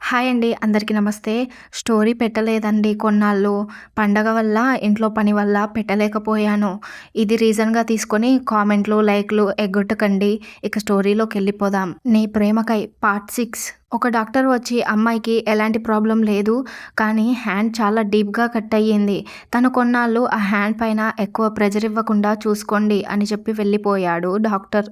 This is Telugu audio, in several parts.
హాయ్ అండి. అందరికీ నమస్తే. స్టోరీ పెట్టలేదండి కొన్నాళ్ళు. పండగ వల్ల, ఇంట్లో పని వల్ల పెట్టలేకపోయాను. ఇది రీజన్‌గా తీసుకొని కామెంట్లు, లైక్‌లు ఎగ్గొట్టకండి. ఇక స్టోరీలోకెళ్ళిపోదాం. 'నీ ప్రేమకై' పార్ట్ 6. ఒక డాక్టర్ వచ్చి అమ్మాయికి ఎలాంటి ప్రాబ్లమ్ లేదు. కానీ హ్యాండ్ చాలా డీప్‌గా కట్ అయ్యింది. తను కొన్నాళ్ళు ఆ హ్యాండ్ పైన ఎక్కువ ప్రెజర్ ఇవ్వకుండా చూసుకోండి అని చెప్పి వెళ్ళిపోయాడు డాక్టర్.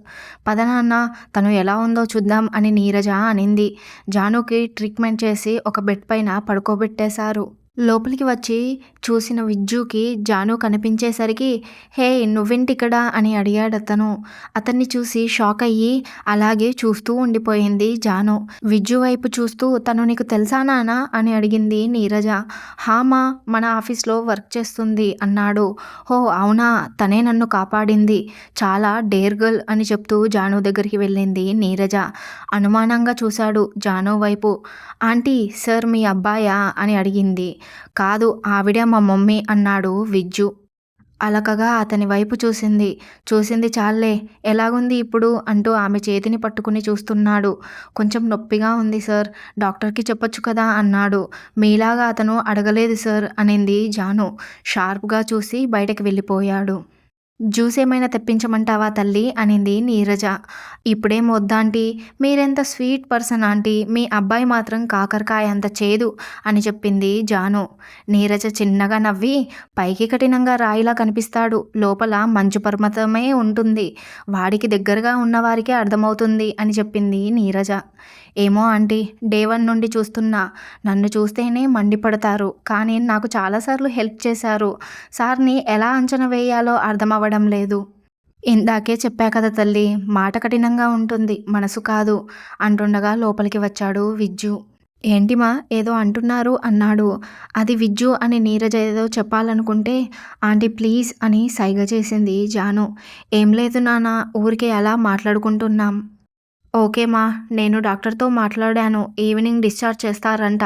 పద నాన్న తను ఎలా ఉందో చూద్దాం అని నీరజ అనింది. జానుకి ట్రీట్మెంట్ చేసి ఒక బెడ్ పైన పడుకోబెట్టేశారు. లోపలికి వచ్చి చూసిన విజ్జుకి జాను కనిపించేసరికి హే నువ్వేంటిక్కడ అని అడిగాడతను. అతన్ని చూసి షాక్ అయ్యి అలాగే చూస్తూ ఉండిపోయింది జాను. విజ్జు వైపు చూస్తూ తను నీకు తెలుసా నానా అని అడిగింది నీరజ. హామా మన ఆఫీస్లో వర్క్ చేస్తుంది అన్నాడు. హో అవునా తనే నన్ను కాపాడింది. చాలా డేర్ గర్ల్ అని చెప్తూ జాను దగ్గరికి వెళ్ళింది నీరజ. అనుమానంగా చూశాడు జాను వైపు. ఆంటీ సార్ మీ అబ్బాయా అని అడిగింది. కాదు ఆవిడ మా మమ్మీ అన్నాడు విజ్జు. అలకగా అతని వైపు చూసింది. చూసింది చాల్లే ఎలాగుంది ఇప్పుడు అంటూ ఆమె చేతిని పట్టుకుని చూస్తున్నాడు. కొంచెం నొప్పిగా ఉంది సార్ డాక్టర్కి చెప్పొచ్చు కదా అన్నాడు. మీలాగా అతను అడగలేదు సార్ అనింది జాను. షార్ప్గా చూసి బయటకు వెళ్ళిపోయాడు. జ్యూస్ ఏమైనా తెప్పించమంటావా తల్లి అనింది నీరజ. ఇప్పుడేం వద్దాంటీ మీరెంత స్వీట్ పర్సన్ ఆంటీ మీ అబ్బాయి మాత్రం కాకరకాయ అంత చేదు అని చెప్పింది జాను. నీరజ చిన్నగా నవ్వి పైకి కఠినంగా రాయిలా కనిపిస్తాడు లోపల మంచు పర్వతమే ఉంటుంది. వాడికి దగ్గరగా ఉన్నవారికే అర్థమవుతుంది అని చెప్పింది నీరజ. ఏమో ఆంటీ డే 1 నుండి చూస్తున్నా. నన్ను చూస్తేనే మండిపడతారు. కానీ నాకు చాలాసార్లు హెల్ప్ చేశారు. సార్ని ఎలా అంచనా వేయాలో అర్థమవ్వడం లేదు. ఇందాకే చెప్పా కదా తల్లి మాట కఠినంగా ఉంటుంది మనసు కాదు అంటుండగా లోపలికి వచ్చాడు విజ్జు. ఏంటిమా ఏదో అంటున్నారు అన్నాడు. అది విజ్జు అని నీరజ ఏదో చెప్పాలనుకుంటే ఆంటీ ప్లీజ్ అని సైగ చేసింది జాను. ఏం లేదు నాన్న ఊరికే అలా మాట్లాడుకుంటున్నాం. ఓకే మా నేను డాక్టర్తో మాట్లాడాను. ఈవినింగ్ డిశ్చార్జ్ చేస్తారంట.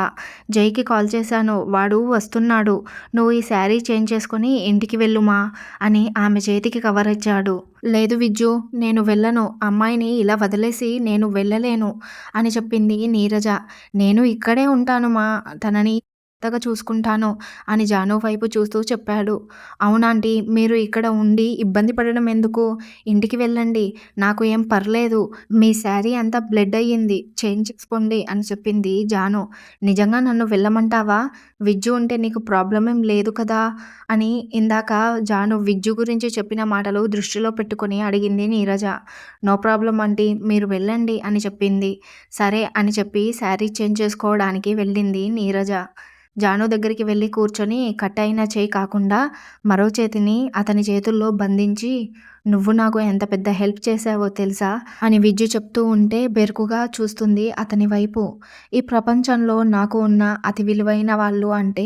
జైకి కాల్ చేశాను. వాడు వస్తున్నాడు. నువ్వు ఈ శారీ చేంజ్ చేసుకొని ఇంటికి వెళ్ళుమా అని ఆమె చేతికి కవర్ ఇచ్చాడు. లేదు విజ్జు నేను వెళ్ళను. అమ్మాయిని ఇలా వదిలేసి నేను వెళ్ళలేను అని చెప్పింది నీరజ. నేను ఇక్కడే ఉంటాను మా తనని జాగ్రత్తగా చూసుకుంటాను అని జాను వైపు చూస్తూ చెప్పాడు. అవునాంటీ మీరు ఇక్కడ ఉండి ఇబ్బంది పడడం ఎందుకు? ఇంటికి వెళ్ళండి. నాకు ఏం పర్లేదు. మీ శారీ అంతా బ్లడ్ అయ్యింది. చేంజ్ చేసుకోండి అని చెప్పింది జాను. నిజంగా నన్ను వెళ్ళమంటావా? విజ్జు ఉంటే నీకు ప్రాబ్లం ఏం లేదు కదా అని ఇందాక జాను విజ్జు గురించి చెప్పిన మాటలు దృష్టిలో పెట్టుకొని అడిగింది నీరజ. నో ప్రాబ్లం ఆంటీ మీరు వెళ్ళండి అని చెప్పింది. సరే అని చెప్పి శారీ చేంజ్ చేసుకోవడానికి వెళ్ళింది నీరజ. జాను దగ్గరికి వెళ్ళి కూర్చొని కట్ అయిన చేయి కాకుండా మరో చేతిని అతని చేతుల్లో బంధించి నువ్వు నాకు ఎంత పెద్ద హెల్ప్ చేశావో తెలుసా అని విజ్జు చెప్తూ ఉంటే బెరుకుగా చూస్తుంది అతని వైపు. ఈ ప్రపంచంలో నాకు ఉన్న అతి విలువైన వాళ్ళు అంటే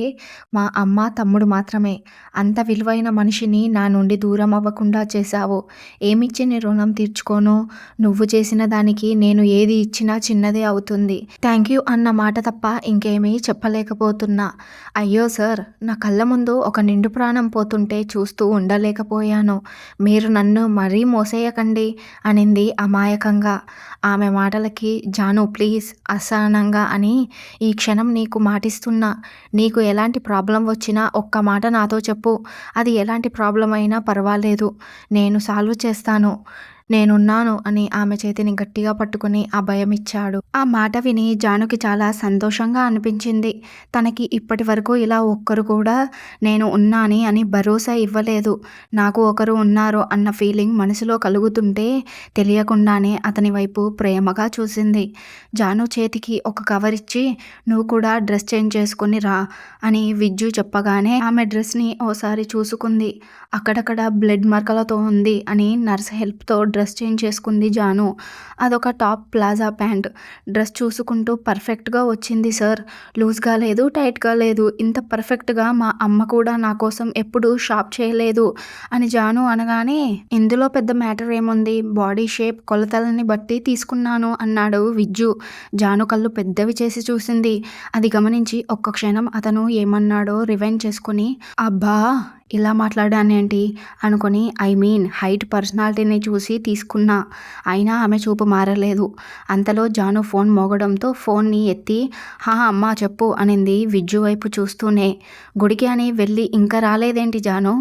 మా అమ్మ తమ్ముడు మాత్రమే. అంత విలువైన మనిషిని నా నుండి దూరం అవ్వకుండా చేశావు. ఏమిచ్చి నీ రుణం తీర్చుకోను? నువ్వు చేసిన దానికి నేను ఏది ఇచ్చినా చిన్నదే అవుతుంది. థ్యాంక్ యూ అన్న మాట తప్ప ఇంకేమీ చెప్పలేకపోతున్నా. అయ్యో సార్ నా కళ్ళ ముందు ఒక నిండు ప్రాణం పోతుంటే చూస్తూ ఉండలేకపోయాను. మీరు నన్ను మరీ మోసేయకండి అనింది అమాయకంగా. ఆమె మాటలకి జాను ప్లీజ్ అసహనంగా అని ఈ క్షణం నీకు మాటిస్తున్నా. నీకు ఎలాంటి ప్రాబ్లం వచ్చినా ఒక్క మాట నాతో చెప్పు. అది ఎలాంటి ప్రాబ్లం అయినా పర్వాలేదు. నేను సాల్వ్ చేస్తాను. నేనున్నాను అని ఆమె చేతిని గట్టిగా పట్టుకుని అభయమిచ్చాడు. ఆ మాట విని జానుకి చాలా సంతోషంగా అనిపించింది. తనకి ఇప్పటి వరకు ఇలా ఒక్కరు కూడా నేను ఉన్నాని అని భరోసా ఇవ్వలేదు. నాకు ఒకరు ఉన్నారు అన్న ఫీలింగ్ మనసులో కలుగుతుంటే తెలియకుండానే అతని వైపు ప్రేమగా చూసింది. జాను చేతికి ఒక కవర్ ఇచ్చి నువ్వు కూడా డ్రెస్ చేంజ్ చేసుకుని రా అని విజ్జు చెప్పగానే ఆమె డ్రెస్ని ఓసారి చూసుకుంది. అక్కడక్కడ బ్లడ్ మరకలతో ఉంది అని నర్స్ హెల్ప్తో డ్రెస్ చేంజ్ చేసుకుంది జాను. అదొక టాప్ ప్లాజా ప్యాంట్. డ్రెస్ చూసుకుంటూ పర్ఫెక్ట్గా వచ్చింది సార్. లూజ్గా లేదు టైట్గా లేదు. ఇంత పర్ఫెక్ట్గా మా అమ్మ కూడా నా కోసం ఎప్పుడూ షాప్ చేయలేదు అని జాను అనగానే ఇందులో పెద్ద మ్యాటర్ ఏముంది? బాడీ షేప్ కొలతలని బట్టి తీసుకున్నాను అన్నాడు విజ్జు. జాను కళ్ళు పెద్దవి చేసి చూసింది. అది గమనించి ఒక్క క్షణం అతను ఏమన్నాడో రివైండ్ చేసుకుని అబ్బా ఇలా మాట్లాడానేంటి అనుకొని హైట్ పర్సనాలిటీని చూసి తీసుకున్నా. అయినా ఆమె చూపు మారలేదు. అంతలో జాను ఫోన్ మోగడంతో ఫోన్ని ఎత్తి హా అమ్మా చెప్పు అనింది విజ్జు వైపు చూస్తూనే. గుడికి అని వెళ్ళి ఇంకా రాలేదేంటి జాను?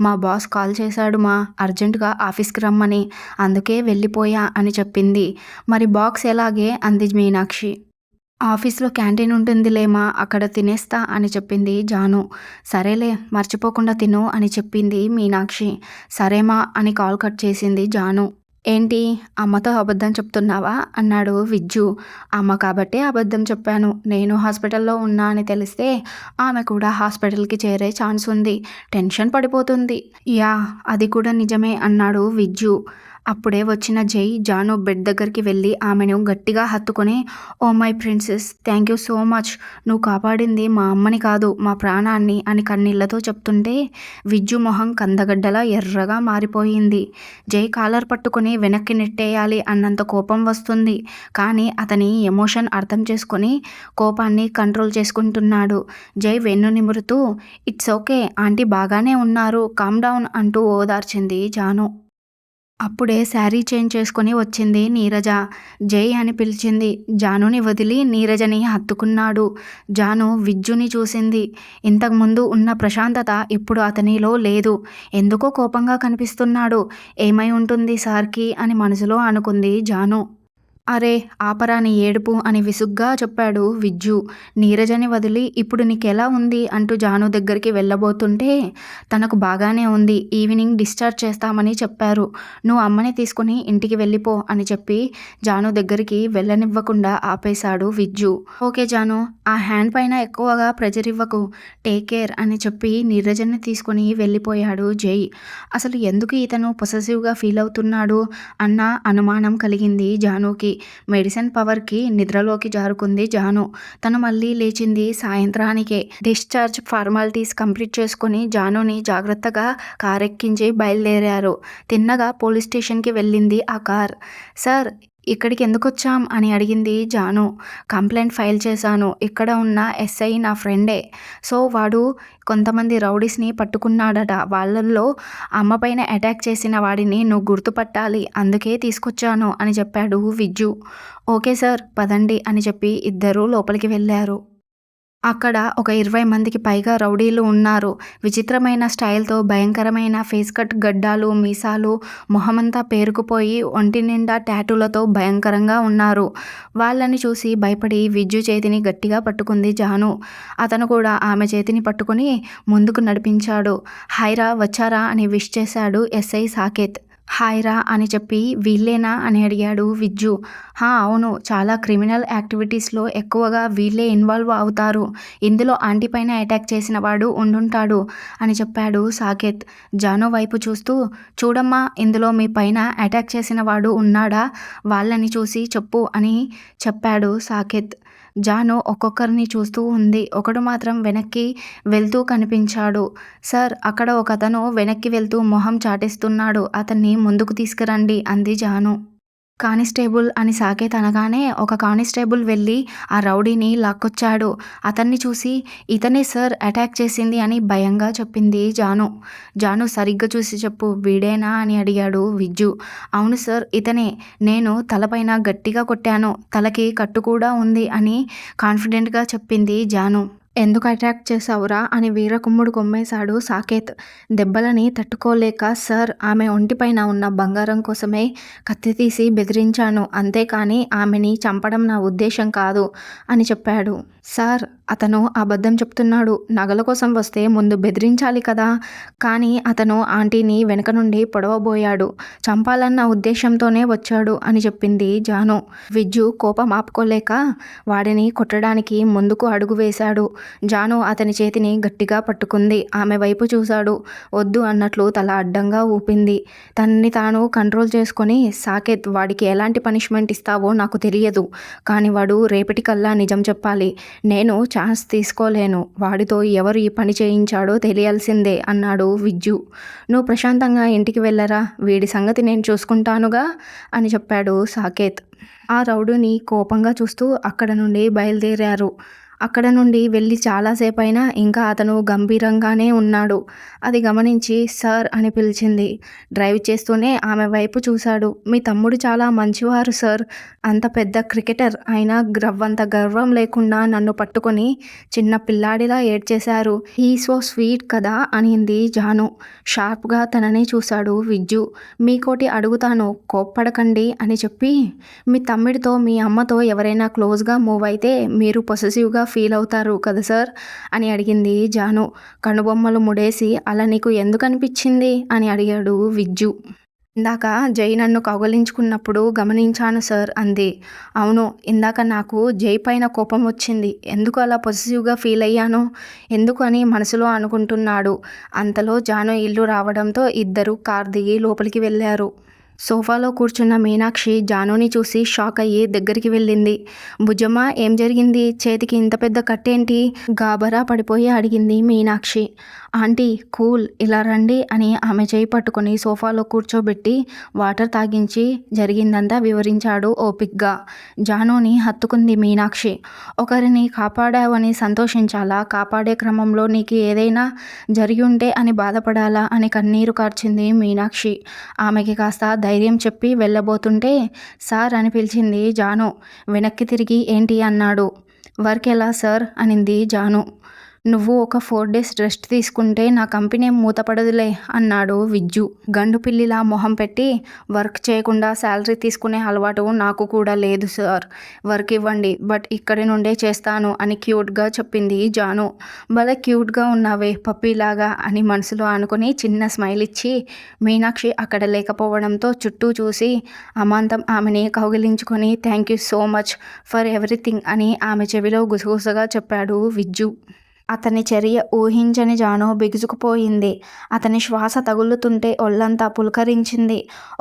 మా బాస్ కాల్ చేశాడు మా అర్జెంటుగా ఆఫీస్కి రమ్మని, అందుకే వెళ్ళిపోయా అని చెప్పింది. మరి బాక్స్ ఎలాగే అంది మీనాక్షి. ఆఫీస్లో క్యాంటీన్ ఉంటుందిలేమా, అక్కడ తినేస్తా అని చెప్పింది జాను. సరేలే మర్చిపోకుండా తిను అని చెప్పింది మీనాక్షి. సరేమా అని కాల్ కట్ చేసింది జాను. ఏంటి అమ్మతో అబద్ధం చెప్తున్నావా అన్నాడు విజ్జు. అమ్మ కాబట్టే అబద్ధం చెప్పాను. నేను హాస్పిటల్లో ఉన్నా అని తెలిస్తే ఆమె కూడా హాస్పిటల్కి చేరే ఛాన్స్ ఉంది. టెన్షన్ పడిపోతుంది. యా అది కూడా నిజమే అన్నాడు విజ్జు. అప్పుడే వచ్చిన జై జాను బెడ్ దగ్గరికి వెళ్ళి ఆమెను గట్టిగా హత్తుకొని oh my princess thank you so much, నువ్వు కాపాడింది మా అమ్మని కాదు మా ప్రాణాన్ని అని కన్నీళ్లతో చెప్తుంటే విజ్జు మొహం కందగడ్డలా ఎర్రగా మారిపోయింది. జై కాలర్ పట్టుకొని వెనక్కి నెట్టేయాలి అన్నంత కోపం వస్తుంది. కానీ అతని ఎమోషన్ అర్థం చేసుకొని కోపాన్ని కంట్రోల్ చేసుకుంటున్నాడు. జై వెన్ను నిమురుతూ ఇట్స్ ఓకే ఆంటీ బాగానే ఉన్నారు, కామ్ డౌన్ అంటూ ఓదార్చింది జాను. అప్పుడే శారీ చేంజ్ చేసుకొని వచ్చింది నీరజ. జై అని పిలిచింది. జానుని వదిలి నీరజని హత్తుకున్నాడు. జాను విజ్జుని చూసింది. ఇంతకుముందు ఉన్న ప్రశాంతత ఇప్పుడు అతనిలో లేదు. ఎందుకో కోపంగా కనిపిస్తున్నాడు. ఏమై ఉంటుంది సార్కి అని మనసులో అనుకుంది జాను. అరే ఆపరా నీ ఏడుపు అని విసుగ్గా చెప్పాడు విజ్జు. నీరజని వదిలి ఇప్పుడు నీకెలా ఉంది అంటూ జాను దగ్గరికి వెళ్ళబోతుంటే తనకు బాగానే ఉంది, ఈవినింగ్ డిశ్చార్జ్ చేస్తామని చెప్పారు, నువ్వు అమ్మని తీసుకుని ఇంటికి వెళ్ళిపో అని చెప్పి జాను దగ్గరికి వెళ్ళనివ్వకుండా ఆపేశాడు విజ్జు. ఓకే జాను, ఆ హ్యాండ్ పైన ఎక్కువగా ప్రెజర్ ఇవ్వకు, టేక్ కేర్ అని చెప్పి నీరజని తీసుకుని వెళ్ళిపోయాడు జై. అసలు ఎందుకు ఇతను పొసెసివ్గా ఫీల్ అవుతున్నాడు అన్న అనుమానం కలిగింది జానుకి. మెడిసిన్ పవర్కి నిద్రలోకి జారుకుంది జాను. తను మళ్ళీ లేచింది సాయంత్రానికే. డిశ్చార్జ్ ఫార్మాలిటీస్ కంప్లీట్ చేసుకుని జానుని జాగ్రత్తగా కారెక్కించి బయలుదేరారు. తిన్నగా పోలీస్ స్టేషన్కి వెళ్ళింది ఆ కార్. సార్ ఇక్కడికి ఎందుకు వచ్చాం అని అడిగింది జాను. కంప్లైంట్ ఫైల్ చేశాను. ఇక్కడ ఉన్న ఎస్ఐ నా ఫ్రెండే. సో వాడు కొంతమంది రౌడీస్ని పట్టుకున్నాడట. వాళ్ళల్లో అమ్మపైన అటాక్ చేసిన వాడిని నువ్వు గుర్తుపట్టాలి, అందుకే తీసుకొచ్చాను అని చెప్పాడు విజ్జు. ఓకే సార్ పదండి అని చెప్పి ఇద్దరూ లోపలికి వెళ్ళారు. అక్కడ ఒక 20 మందికి పైగా రౌడీలు ఉన్నారు. విచిత్రమైన స్టైల్తో భయంకరమైన ఫేస్ కట్, గడ్డాలు, మీసాలు, మొహమంతా పేరుకుపోయి ఒంటి నిండా టాటూలతో భయంకరంగా ఉన్నారు. వాళ్ళని చూసి భయపడి విజ్జు చేతిని గట్టిగా పట్టుకుంది జాను. అతను కూడా ఆమె చేతిని పట్టుకుని ముందుకు నడిపించాడు. హైరా వచ్చారా అని విష్ చేశాడు ఎస్ఐ సాకేత్. హాయ్రా అని చెప్పి వీళ్ళేనా అని అడిగాడు విజ్జు. అవును, చాలా క్రిమినల్ యాక్టివిటీస్లో ఎక్కువగా వీళ్ళే ఇన్వాల్వ్ అవుతారు. ఇందులో ఆంటీ పైన అటాక్ చేసిన వాడు ఉండుంటాడు అని చెప్పాడు సాకేత్. జాను వైపు చూస్తూ చూడమ్మా, ఇందులో మీ పైన అటాక్ చేసిన వాడు ఉన్నాడా, వాళ్ళని చూసి చెప్పు అని చెప్పాడు సాకేత్. జాను ఒక్కొక్కరిని చూస్తూ ఉంది. ఒకడు మాత్రం వెనక్కి వెళ్తూ కనిపించాడు. సార్ అక్కడ ఒకతను వెనక్కి వెళ్తూ మొహం చాటేస్తున్నాడు, అతన్ని ముందుకు తీసుకురండి అంది జాను. కానిస్టేబుల్ అని సాకేత్ అనగానే ఒక కానిస్టేబుల్ వెళ్ళి ఆ రౌడీని లాక్కొచ్చాడు. అతన్ని చూసి ఇతనే సార్ అటాక్ చేసింది అని భయంగా చెప్పింది జాను. జాను సరిగ్గా చూసి చెప్పు, వీడేనా అని అడిగాడు విజ్జు. అవును సార్ ఇతనే, నేను తలపైన గట్టిగా కొట్టాను, తలకి కట్టు కూడా ఉంది అని కాన్ఫిడెంట్గా చెప్పింది జాను. ఎందుకు అటాక్ చేశావురా అని వీరకుమ్ముడు కొమ్మేశాడు సాకేత్. దెబ్బలని తట్టుకోలేక సార్ ఆమె ఒంటిపైన ఉన్న బంగారం కోసమే కత్తి తీసి బెదిరించాను, అంతేకాని ఆమెని చంపడం నా ఉద్దేశం కాదు అని చెప్పాడు. సార్ అతను అబద్ధం చెప్తున్నాడు, నగల కోసం వస్తే ముందు బెదిరించాలి కదా, కానీ అతను ఆంటీని వెనక నుండి పొడవబోయాడు, చంపాలన్న ఉద్దేశంతోనే వచ్చాడు అని చెప్పింది జాను. విజ్జు కోపం ఆపుకోలేక వాడిని కొట్టడానికి ముందుకు అడుగు వేశాడు. జాను అతని చేతిని గట్టిగా పట్టుకుంది. ఆమె వైపు చూశాడు. వద్దు అన్నట్లు తల అడ్డంగా ఊపింది. తనని తాను కంట్రోల్ చేసుకొని సాకేత్, వాడికి ఎలాంటి పనిష్మెంట్ ఇస్తావో నాకు తెలియదు, కానీ వాడు రేపటికల్లా నిజం చెప్పాలి. నేను ఛాన్స్ తీసుకోలేను. వాడితో ఎవరు ఈ పని చేయించాడో తెలియాల్సిందే అన్నాడు విజ్జు. నువ్వు ప్రశాంతంగా ఇంటికి వెళ్ళరా, వీడి సంగతి నేను చూసుకుంటానుగా అని చెప్పాడు సాకేత్. ఆ రౌడీని కోపంగా చూస్తూ అక్కడ నుండి బయలుదేరారు. అక్కడ నుండి వెళ్ళి చాలాసేపయినా ఇంకా అతను గంభీరంగానే ఉన్నాడు. అది గమనించి సార్ అని పిలిచింది. డ్రైవ్ చేస్తూనే ఆమె వైపు చూశాడు. మీ తమ్ముడు చాలా మంచివారు సార్. అంత పెద్ద క్రికెటర్ అయినా రవ్వంత గర్వం లేకుండా నన్ను పట్టుకొని చిన్న పిల్లాడిలా ఏడ్చేశారు. హీ సో స్వీట్ కదా అనింది జాను. షార్ప్గా తనని చూశాడు విజ్జు. మీకోటి అడుగుతాను, కోప్పడకండి అని చెప్పి, మీ తమ్ముడితో మీ అమ్మతో ఎవరైనా క్లోజ్గా మూవ్ అయితే మీరు పొసెసివ్గా ఫీల్ అవుతారు కదా సార్ అని అడిగింది జాను. కనుబొమ్మలు ముడేసి అలా నీకు ఎందుకు అనిపించింది అని అడిగాడు విజ్జు. ఇందాక జై నన్ను కౌగలించుకున్నప్పుడు గమనించాను సార్ అంది. అవును, ఇందాక నాకు జై పైన కోపం వచ్చింది. ఎందుకు అలా పొసెసివ్గా ఫీల్ అయ్యాను ఎందుకు అని మనసులో అనుకుంటున్నాడు. అంతలో జాను ఇల్లు రావడంతో ఇద్దరు కార్ దిగి లోపలికి వెళ్ళారు. సోఫాలో కూర్చున్న మీనాక్షి జానుని చూసి షాక్ అయ్యి దగ్గరికి వెళ్ళింది. భుజమ్మ, ఏం జరిగింది? చేతికి ఇంత పెద్ద కట్టేంటి? గాబరా పడిపోయి అడిగింది మీనాక్షి. ఆంటీ కూల్, ఇలా రండి అని ఆమె చేయి పట్టుకొని సోఫాలో కూర్చోబెట్టి వాటర్ తాగించి జరిగిందంతా వివరించాడు ఓపిక్గా. జానుని హత్తుకుంది మీనాక్షి. ఒకరిని కాపాడావని సంతోషించాలా, కాపాడే క్రమంలో నీకు ఏదైనా జరిగి ఉంటే అని బాధపడాలా అని కన్నీరు కార్చింది మీనాక్షి. ఆమెకి కాస్త ధైర్యం చెప్పి వెళ్ళబోతుంటే సార్ అని పిలిచింది జాను. వెనక్కి తిరిగి ఏంటి అన్నాడు. వర్క్ ఎలా సార్ అనింది జాను. నువ్వు ఒక 4 days రెస్ట్ తీసుకుంటే నా కంపెనీ మూతపడదులే అన్నాడు విజ్జు. గండు పిల్లిలా మొహం పెట్టి, వర్క్ చేయకుండా శాలరీ తీసుకునే అలవాటు నాకు కూడా లేదు సార్. వర్క్ ఇవ్వండి, బట్ ఇక్కడి నుండే చేస్తాను అని క్యూట్గా చెప్పింది జాను. భలే క్యూట్గా ఉన్నావే పప్పీలాగా అని మనసులో అనుకుని చిన్న స్మైల్ ఇచ్చి, మీనాక్షి అక్కడ లేకపోవడంతో చుట్టూ చూసి అమాంతం ఆమెని కౌగిలించుకొని thank you so much for everything అని ఆమె చెవిలో గుసగుసగా చెప్పాడు విజ్జు. అతని చర్య ఊహించని జాను బిగుసుకుపోయింది. అతని శ్వాస తగులుతుంటే ఒళ్ళంతా పులకరించింది.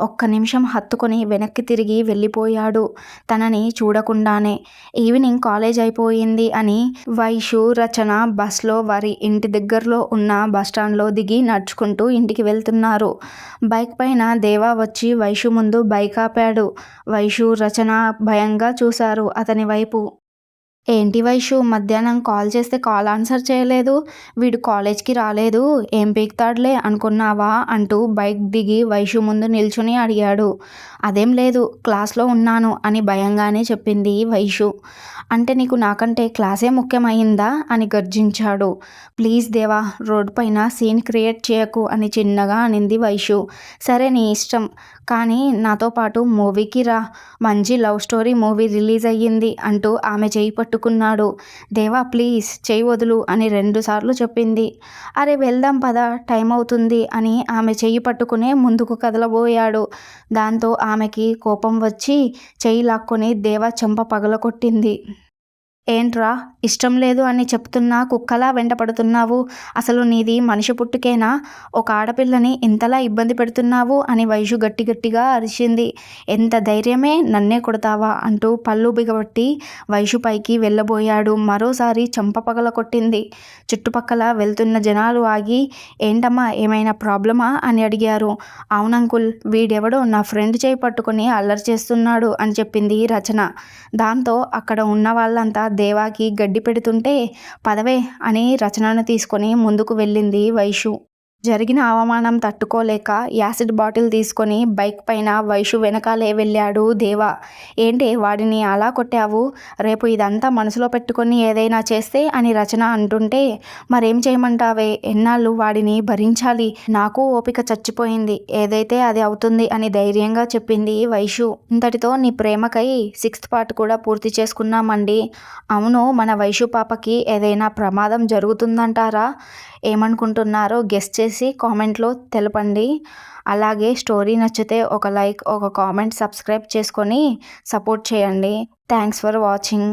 ఒక్క నిమిషం హత్తుకొని వెనక్కి తిరిగి వెళ్ళిపోయాడు తనని చూడకుండానే. ఈవినింగ్ కాలేజ్ అయిపోయింది అని వైషు, రచన బస్లో వారి ఇంటి దగ్గరలో ఉన్న బస్టాండ్లో దిగి నడుచుకుంటూ ఇంటికి వెళ్తున్నారు. బైక్ పైన దేవా వచ్చి వైషు ముందు బైక్ ఆపాడు. వైషు, రచన భయంగా చూశారు అతని వైపు. ఏంటి వైషు, మధ్యాహ్నం కాల్ చేస్తే కాల్ ఆన్సర్ చేయలేదు? వీడు కాలేజ్కి రాలేదు, ఏం పీకుతాడులే అనుకున్నావా అంటూ బైక్ దిగి వైషు ముందు నిల్చుని అడిగాడు. అదేం లేదు, క్లాస్లో ఉన్నాను అని భయంగానే చెప్పింది వైషు. అంటే నీకు నాకంటే క్లాసే ముఖ్యమైందా అని గర్జించాడు. ప్లీజ్ దేవా, రోడ్ పైన సీన్ క్రియేట్ చేయకు అని చిన్నగా అనింది వైషు. సరే నీ ఇష్టం, కానీ నాతో పాటు మూవీకి రా, మంచి లవ్ స్టోరీ మూవీ రిలీజ్ అయ్యింది అంటూ ఆమె చేయి పట్టుకున్నాడు. దేవా ప్లీజ్ చేయి వదులు అని 2 సార్లు చెప్పింది. అరే వెళ్దాం పద, టైం అవుతుంది అని ఆమె చెయ్యి పట్టుకునే ముందుకు కదలబోయాడు. దాంతో ఆమెకి కోపం వచ్చి చెయ్యి లాక్కొని దేవా చెంప పగలకొట్టింది. ఏంట్రా, ఇష్టం లేదు అని చెప్తున్నా కుక్కలా వెంటపడుతున్నావు? అసలు నీది మనిషి పుట్టుకేనా? ఒక ఆడపిల్లని ఇంతలా ఇబ్బంది పెడుతున్నావు అని వైషు గట్టి గట్టిగా అరిచింది. ఎంత ధైర్యమే, నన్నే కొడతావా అంటూ పళ్ళు బిగబట్టి వైషు పైకి వెళ్ళబోయాడు. మరోసారి చెంప పగల కొట్టింది. చుట్టుపక్కల వెళ్తున్న జనాలు ఆగి, ఏంటమ్మా ఏమైనా ప్రాబ్లమా అని అడిగారు. అవునంకుల్, వీడెవడో నా ఫ్రెండ్ చేయి పట్టుకొని అల్లరి చేస్తున్నాడు అని చెప్పింది రచన. దాంతో అక్కడ ఉన్న వాళ్ళంతా దేవాకి గడ్డి పెడుతుంటే పదవే అని రచనను తీసుకొని ముందుకు వెళ్ళింది వైషు. జరిగిన అవమానం తట్టుకోలేక యాసిడ్ బాటిల్ తీసుకొని బైక్ పైన వైషు వెనకాలే వెళ్ళాడు దేవా. ఏంటి వాడిని అలా కొట్టావు? రేపు ఇదంతా మనసులో పెట్టుకొని ఏదైనా చేస్తే అని రచన అంటుంటే, మరేం చేయమంటావే, ఎన్నాళ్ళు వాడిని భరించాలి, నాకు ఓపిక చచ్చిపోయింది, ఏదైతే అది అవుతుంది అని ధైర్యంగా చెప్పింది వైషు. ఇంతటితో నీ ప్రేమకై 6th part కూడా పూర్తి చేసుకున్నామండి. అవును, మన వైషు పాపకి ఏదైనా ప్రమాదం జరుగుతుందంటారా? ఏమనుకుంటున్నారో గెస్ చేసి కామెంట్లో తెలపండి. అలాగే స్టోరీ నచ్చితే ఒక లైక్, ఒక కామెంట్, సబ్స్క్రైబ్ చేసుకొని సపోర్ట్ చేయండి. Thanks for watching.